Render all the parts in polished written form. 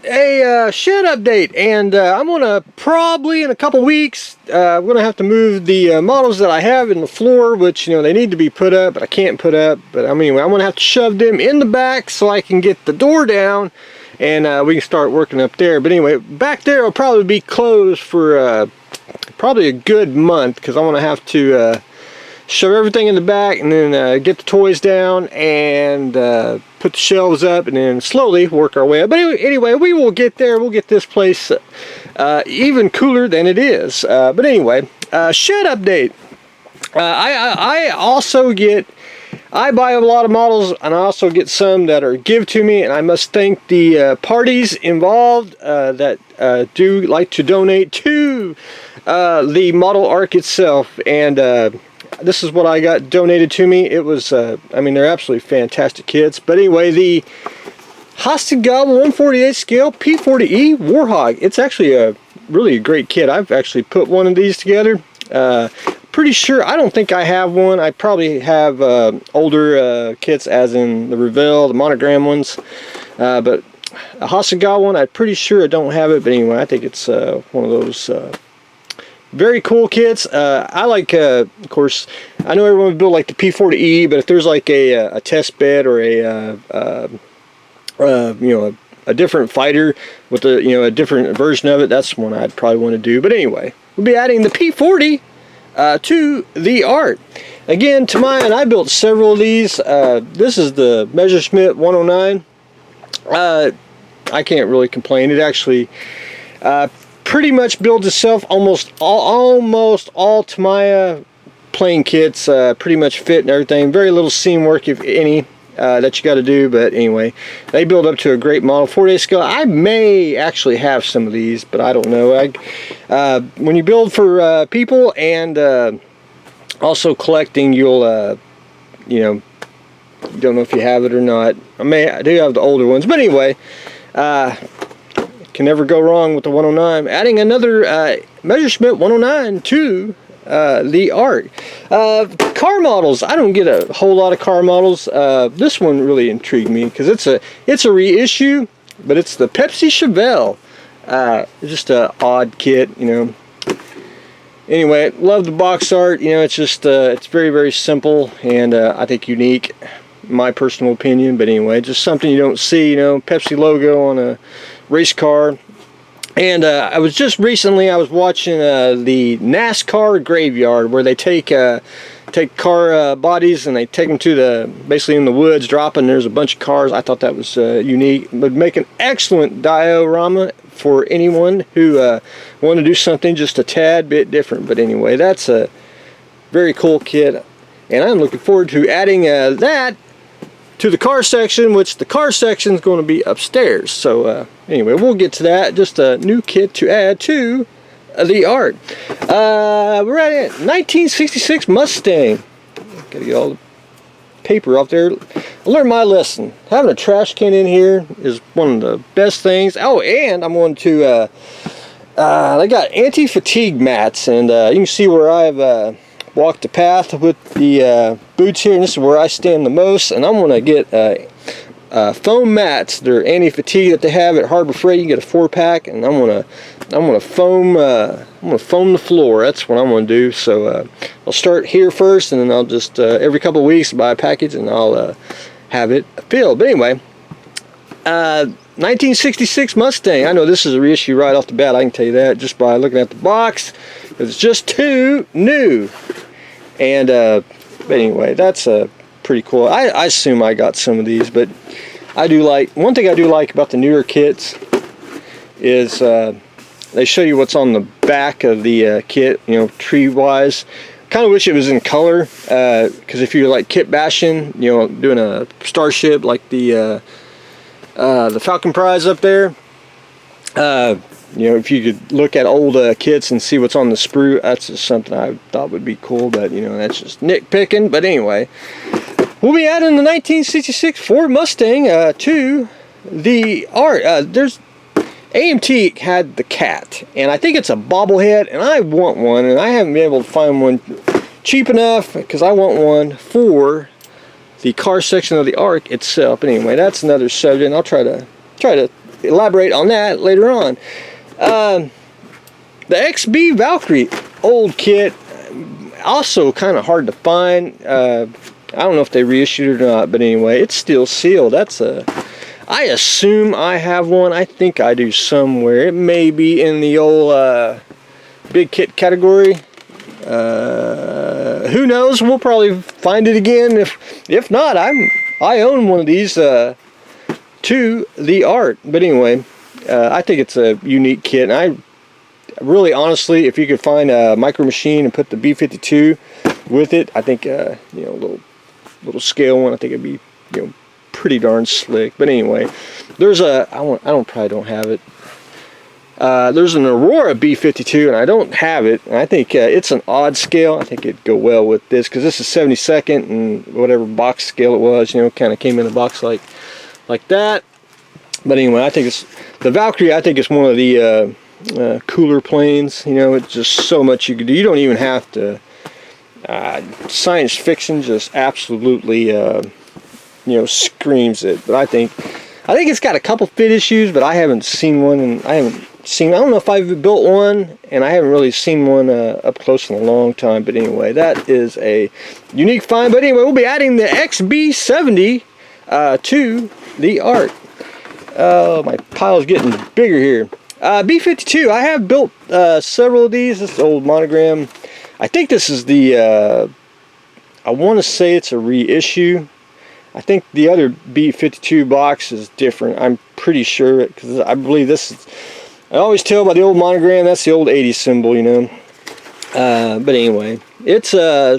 a shed update, and I'm gonna probably in a couple weeks I'm gonna have to move the models that I have in the floor, which they need to be put up, but I can't put up. But anyway, I'm gonna have to shove them in the back so I can get the door down, and we can start working up there. But anyway, back there will probably be closed for probably a good month, because I'm gonna have to shove everything in the back, and then get the toys down, and put the shelves up, and then slowly work our way up. But anyway, we will get there. We'll get this place even cooler than it is. But anyway, shed update. I also I buy a lot of models, and I also get some that are give to me, and I must thank the parties involved that do like to donate to the model arc itself. And this is what I got donated to me. It was, I mean, they're absolutely fantastic kits. But anyway, the Hostigabel 148 scale P40E Warhog. It's actually a really great kit. I've actually put one of these together. Pretty sure, I don't think I have one. I probably have older kits, as in the Revell, the monogram ones. But a Hostigabel one, I'm pretty sure I don't have it. But anyway, I think it's one of those very cool kits. I like, of course, I know everyone would build like the P40E, but if there's like a test bed or a different fighter with a different version of it, that's one I'd probably want to do. But anyway, we'll be adding the P40 to the art. Again, to mine, I built several of these. This is the Messerschmitt 109. I can't really complain. It actually pretty much builds itself. Almost all Tamiya plane kits pretty much fit and everything. Very little seam work, if any, that you got to do. But anyway, they build up to a great model. 4-day scale. I may actually have some of these, but I don't know. When you build for people and also collecting, you'll you don't know if you have it or not. I do have the older ones, but anyway, can never go wrong with the 109. Adding another Messerschmitt 109 to the art. Car models. I don't get a whole lot of car models. This one really intrigued me because it's a reissue, but it's the Pepsi Chevelle. It's just an odd kit, Anyway, love the box art. It's just it's very, very simple, and I think unique, in my personal opinion. But anyway, just something you don't see. Pepsi logo on a race car. And I was just recently, I was watching the NASCAR graveyard, where they take car bodies and they take them to basically in the woods, dropping. There's a bunch of cars. I thought that was unique. Would make an excellent diorama for anyone who wanted to do something just a tad bit different. But anyway, that's a very cool kit, and I'm looking forward to adding that to the car section, which the car section is going to be upstairs. So anyway, we'll get to that. Just a new kit to add to the art. We're at it. 1966 Mustang. Gotta get all the paper off there. I learned my lesson. Having a trash can in here is one of the best things. Oh, and I'm going to they got anti-fatigue mats, and you can see where I've walked the path with the boots here, and this is where I stand the most. And I'm going to get foam mats. They're anti-fatigue that they have at Harbor Freight. You can get a 4-pack, and I'm gonna foam the floor. That's what I'm gonna do. So I'll start here first, and then I'll just every couple of weeks buy a package, and I'll have it filled. But anyway, 1966 Mustang. I know this is a reissue right off the bat. I can tell you that just by looking at the box. It's just too new. And but anyway, that's pretty cool. I assume I got some of these, but I do like, one thing I do like about the newer kits is they show you what's on the back of the kit, tree wise. Kind of wish it was in color, because if you're like kit bashing, doing a starship like the Falcon Prize up there, if you could look at old kits and see what's on the sprue, that's just something I thought would be cool. But that's just nitpicking. But anyway, we'll be adding the 1966 Ford Mustang to the art. There's AMT had the Cat, and I think it's a bobblehead, and I want one, and I haven't been able to find one cheap enough, because I want one for the car section of the Ark itself. But anyway, that's another subject, and I'll try to elaborate on that later on. The XB Valkyrie old kit, also kind of hard to find. I don't know if they reissued it or not, but anyway, it's still sealed. That's a, I assume I have one. I think I do somewhere. It may be in the old big kit category. Who knows? We'll probably find it again. If not, I own one of these to the art. But anyway, I think it's a unique kit, and I really, honestly, if you could find a Micro Machine and put the B52 with it, I think you know, little scale one, I think it'd be, you know, pretty darn slick. But anyway, there's a probably don't have it. There's an Aurora B52, and I don't have it. And I think it's an odd scale. I think it'd go well with this, because this is 72nd, and whatever box scale it was, you know, kind of came in a box like that. But anyway, I think it's the Valkyrie. I think it's one of the cooler planes. You know, it's just so much you could do. You don't even have to. Science fiction just absolutely, you know, screams it. But I think it's got a couple fit issues, but I haven't seen one, and I don't know if I've built one, and I haven't really seen one up close in a long time. But anyway, that is a unique find. But anyway, we'll be adding the XB70 to the art. Oh, my pile's getting bigger here. B52, I have built several of these. This old monogram. I think this is the, I want to say it's a reissue. I think the other B52 box is different. I'm pretty sure, because I believe this is, I always tell by the old monogram, that's the old 80s symbol, you know. But anyway, it's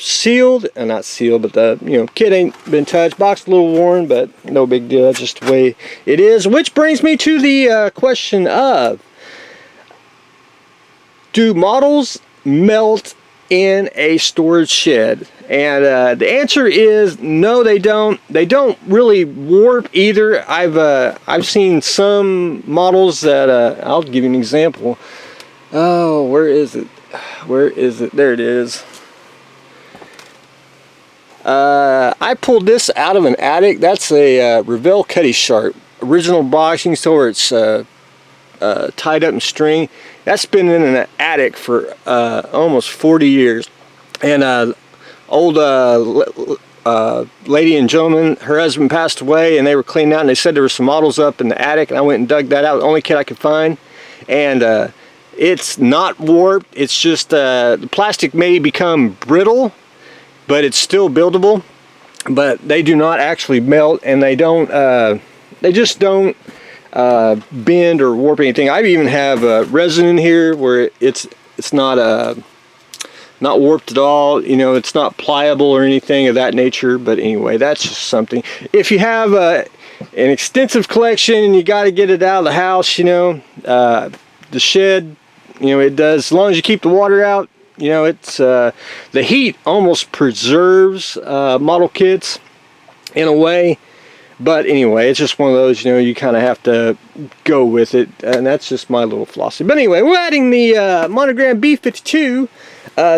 sealed, not sealed, but the, you know, kit ain't been touched. Box a little worn, but no big deal. That's just the way it is. Which brings me to the question of, do models melt in a storage shed? And the answer is no, they don't. They don't really warp either. I've seen some models that I'll give you an example. Oh, where is it? Where is it? There it is. I pulled this out of an attic. That's a Revell Cutty Sharp original box. You can see where it's tied up in string. That's been in an attic for almost 40 years. And old lady and gentleman, her husband passed away, and they were cleaning out, and they said there were some models up in the attic, and I went and dug that out, the only kit I could find. And it's not warped. It's just the plastic may become brittle, but it's still buildable. But they do not actually melt, and they don't. They just don't bend or warp anything. I even have resin in here where it's not warped at all. You know, it's not pliable or anything of that nature. But anyway, that's just something. If you have an extensive collection and you got to get it out of the house, you know, the shed, you know, it does, as long as you keep the water out, you know, it's the heat almost preserves model kits in a way. But anyway, it's just one of those, you know, you kind of have to go with it, and that's just my little philosophy. But anyway, we're adding the Monogram B52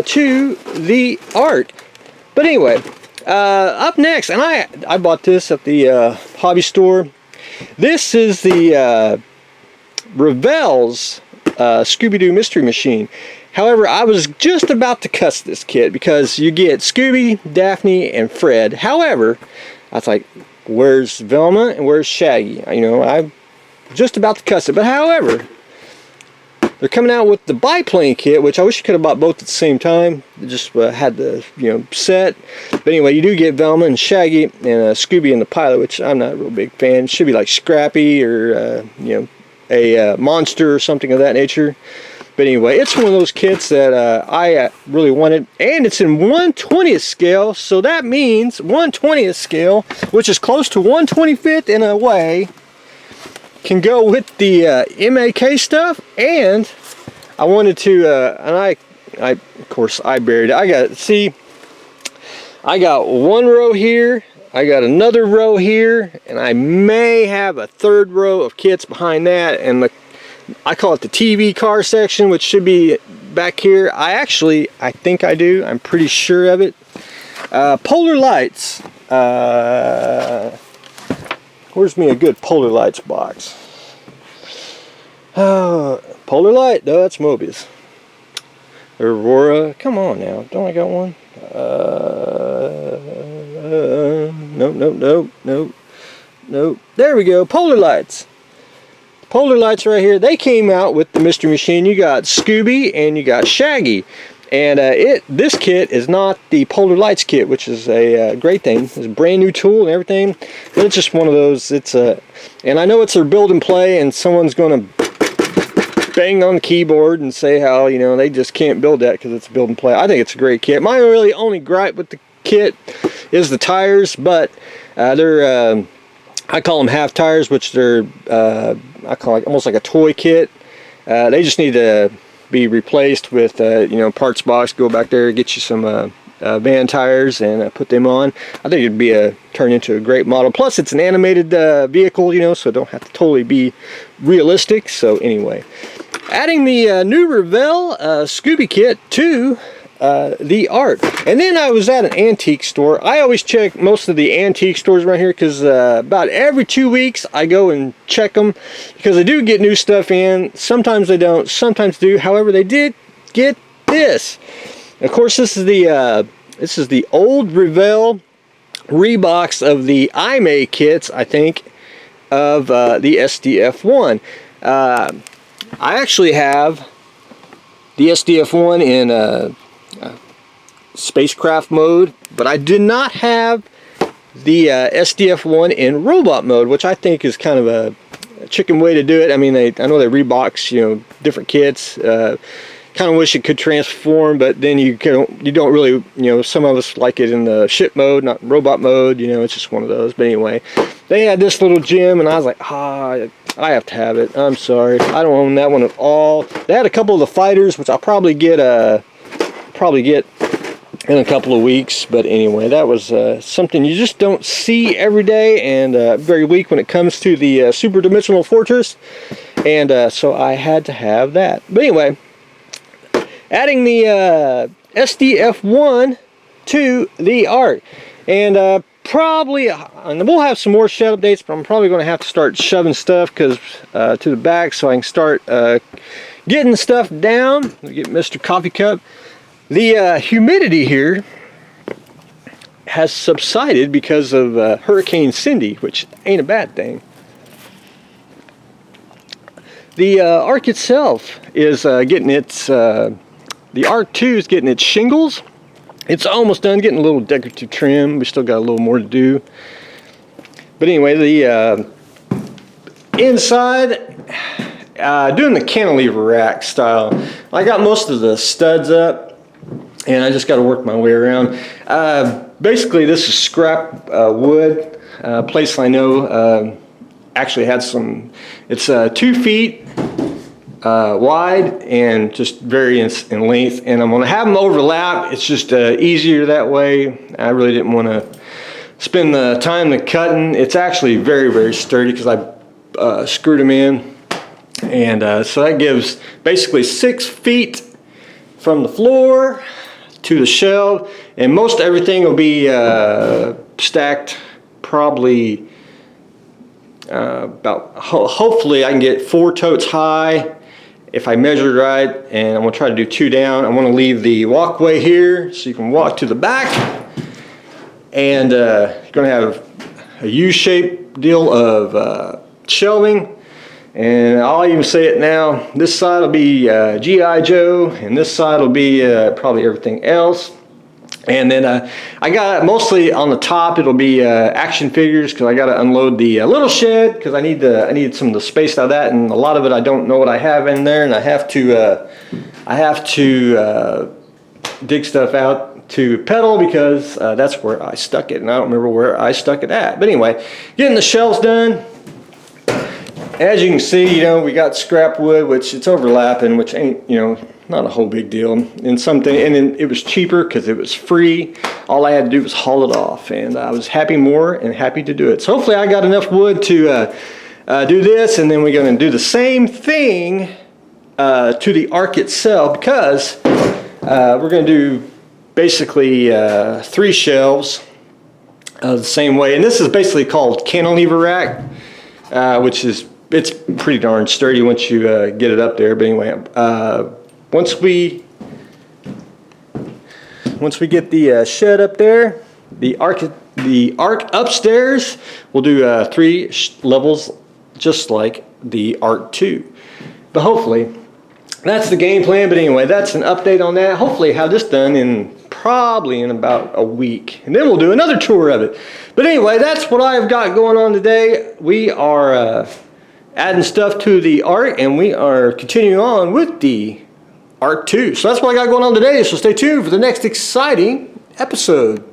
to the art. But anyway, up next, and I bought this at the hobby store. This is the Revell's Scooby-Doo Mystery Machine. However, I was just about to cuss this kit because you get Scooby, Daphne, and Fred. However, I was like, where's Velma and where's Shaggy? You know, I'm just about to cuss it. But however, they're coming out with the biplane kit, which I wish you could have bought both at the same time. They just had the, you know, set. But anyway, you do get Velma and Shaggy and Scooby and the pilot, which I'm not a real big fan. It should be like Scrappy or, you know, a monster or something of that nature. But anyway, it's one of those kits that I really wanted, and it's in 1/20th scale, so that means 1/20th scale, which is close to 1/25th in a way, can go with the MAK stuff. And I wanted to, and I of course I buried it. I got one row here, I got another row here, and I may have a third row of kits behind that, and I call it the TV car section, which should be back here. I think I do. I'm pretty sure of it. Polar lights. Where's me a good Polar lights box? Polar Light, no, that's Mobius. Aurora, come on now, don't I got one? Nope. There we go, Polar Lights. Polar Lights right here. They came out with the Mystery Machine. You got Scooby and you got Shaggy. And this kit is not the Polar Lights kit, which is a great thing. It's a brand new tool and everything, but it's just one of those. It's and I know it's their build and play, and someone's going to bang on the keyboard and say how, you know, they just can't build that because it's build and play. I think it's a great kit. My really only gripe with the kit is the tires, but they're I call them half tires, which they're I call it almost like a toy kit. They just need to be replaced with you know, parts box. Go back there, get you some van tires, and put them on. I think it'd be turn into a great model. Plus, it's an animated vehicle, you know, so it don't have to totally be realistic. So anyway, adding the new Revell Scooby kit to the Art. And then I was at an antique store. I always check most of the antique stores around here because about every 2 weeks I go and check them, because they do get new stuff in. Sometimes they don't, sometimes do. However, they did get this. Of course, this is the old Revell rebox of the IMA kits, I think, of the SDF-1. I actually have the SDF-1 in spacecraft mode, but I did not have the SDF-1 in robot mode, which I think is kind of a chicken way to do it. I mean, I know they rebox, you know, different kits. Kind of wish it could transform, but then you don't really, you know, some of us like it in the ship mode, not robot mode, you know. It's just one of those. But anyway, they had this little gem, and I was like, I have to have it. I'm sorry, I don't own that one at all. They had a couple of the fighters, which I'll probably get in a couple of weeks. But anyway, that was something you just don't see every day, and very weak when it comes to the Super Dimensional Fortress, and so I had to have that. But anyway, adding the SDF-1 to the Art, and probably, and we'll have some more shed updates, but I'm probably going to have to start shoving stuff to the back so I can start getting stuff down. Get Mr. Coffee Cup. The humidity here has subsided because of Hurricane Cindy, which ain't a bad thing. The Ark itself is getting its, the Ark 2 is getting its shingles. It's almost done, getting a little decorative trim. We still got a little more to do. But anyway, the inside, doing the cantilever rack style. I got most of the studs up, and I just got to work my way around. Basically, this is scrap wood. Place I know actually had some. It's 2 feet wide and just varies in length. And I'm going to have them overlap. It's just easier that way. I really didn't want to spend the time to cutting. It's actually very, very sturdy because I screwed them in. And so that gives basically 6 feet from the floor to the shelf, and most everything will be stacked probably about, hopefully I can get 4 totes high if I measure it right, and I'm going to try to do 2 down. I want to leave the walkway here so you can walk to the back, and you're going to have a U-shaped deal of shelving. And I'll even say it now, this side will be G.I. Joe, and this side will be probably everything else. And then I got mostly on the top, it'll be action figures, because I got to unload the little shed, because I need some of the space out of that, and a lot of it I don't know what I have in there, and I have to dig stuff out to pedal, because that's where I stuck it, and I don't remember where I stuck it at. But anyway, getting the shelves done. As you can see, you know, we got scrap wood, which it's overlapping, which ain't, you know, not a whole big deal. And something, and then it was cheaper because it was free. All I had to do was haul it off, and I was happy to do it. So hopefully I got enough wood to do this, and then we're going to do the same thing to the Ark itself, because we're going to do basically 3 shelves the same way. And this is basically called cantilever rack, which is it's pretty darn sturdy once you get it up there. But anyway, once we get the shed up there, the ark upstairs, we'll do 3 levels just like the Ark 2. But hopefully, that's the game plan. But anyway, that's an update on that. Hopefully have this done probably in about a week. And then we'll do another tour of it. But anyway, that's what I've got going on today. We are adding stuff to the Ark, and we are continuing on with the Ark 2. So that's what I got going on today. So stay tuned for the next exciting episode.